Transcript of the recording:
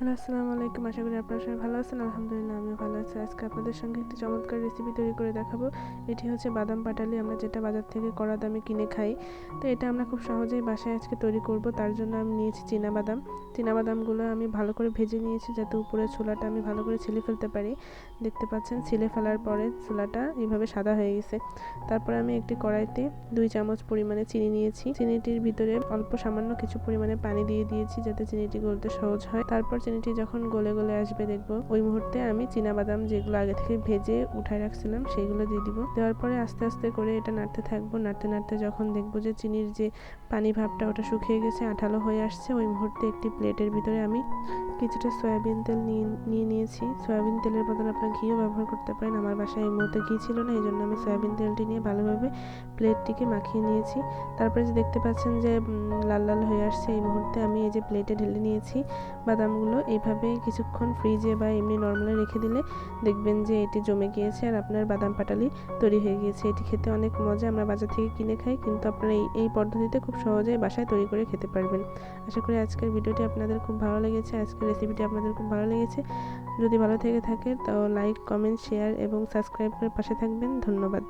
Hello, আসসালামু আলাইকুম। আশা করি আপনারা সবাই ভালো আছেন। আলহামদুলিল্লাহ আমিও ভালো আছি। আজকে আপনাদের সঙ্গে একটি চমৎকার রেসিপি তৈরি করে দেখাবো। এটি হচ্ছে বাদাম পাটালি, আমরা যেটা বাজার থেকে কড়া দামে কিনে খাই। তো এটা আমরা খুব সহজেই বাসায় আজকে তৈরি করব। তার জন্য আমি নিয়েছি চীনাবাদাম। চীনাবাদামগুলো আমি ভালো করে ভেজে নিয়েছি, যাতে উপরের ছোলাটা আমি ভালো করে ছিলে ফেলতে পারি। দেখতে পাচ্ছেন, ছিলে ফেলার পরে ছোলাটা এইভাবে সাদা হয়ে গেছে। তারপর আমি একটি কড়াইতে 2 চামচ পরিমাণে চিনি নিয়েছি। চিনিটির ভিতরে অল্প সামান্য কিছু পরিমাণে পানি দিয়ে দিয়েছি, যাতে চিনিটি গলতে সহজ হয়। তারপর চিনিটি যখন গলে গলে আসবে দেখবো, ওই মুহূর্তে আমি চীনাবাদাম যেগুলো আগে থেকে ভেজে উঠায় রাখছিলাম সেগুলো দিয়ে দিব। দেওয়ার পরে আস্তে আস্তে করে এটা নাড়তে থাকবো। নাড়তে নাড়তে যখন দেখবো যে চিনির যে পানি ভাবটা ওটা শুকিয়ে গেছে, আঠালো হয়ে আসছে, ওই মুহূর্তে একটি প্লেটের ভিতরে আমি কিছুটা সয়াবিন তেল নিয়ে নিয়েছি। সয়াবিন তেলের বদলে আপনারা ঘিও ব্যবহার করতে পারেন। আমার বাসায় এই মুহূর্তে ঘি ছিল না, এই জন্য আমি সয়াবিন তেলটি নিয়ে ভালোভাবে প্লেটটিকে মাখিয়ে নিয়েছি। তারপরে যে দেখতে পাচ্ছেন যে লাল লাল হয়ে আসছে, এই মুহূর্তে আমি এই যে প্লেটে ঢেলে নিয়েছি বাদামগুলো। এইভাবে কিছুক্ষণ ফ্রিজে বা এমনি নর্মালে রেখে দিলে দেখবেন যে এটি জমে গিয়েছে আর আপনার বাদাম পাটালি তৈরি হয়ে গিয়েছে। এটি খেতে অনেক মজা। আমরা বাজার থেকে কিনে খাই, কিন্তু আপনারা এই পদ্ধতিতে খুব সহজেই বাসায় তৈরি করে খেতে পারবেন। আশা করি আজকের ভিডিওটি আপনাদের খুব ভালো লেগেছে, আজকের রেসিপিটি আপনাদের খুব ভালো লেগেছে। যদি ভালো থেকে থাকে তো লাইক, কমেন্ট, শেয়ার এবং সাবস্ক্রাইব করে পাশে থাকবেন। ধন্যবাদ।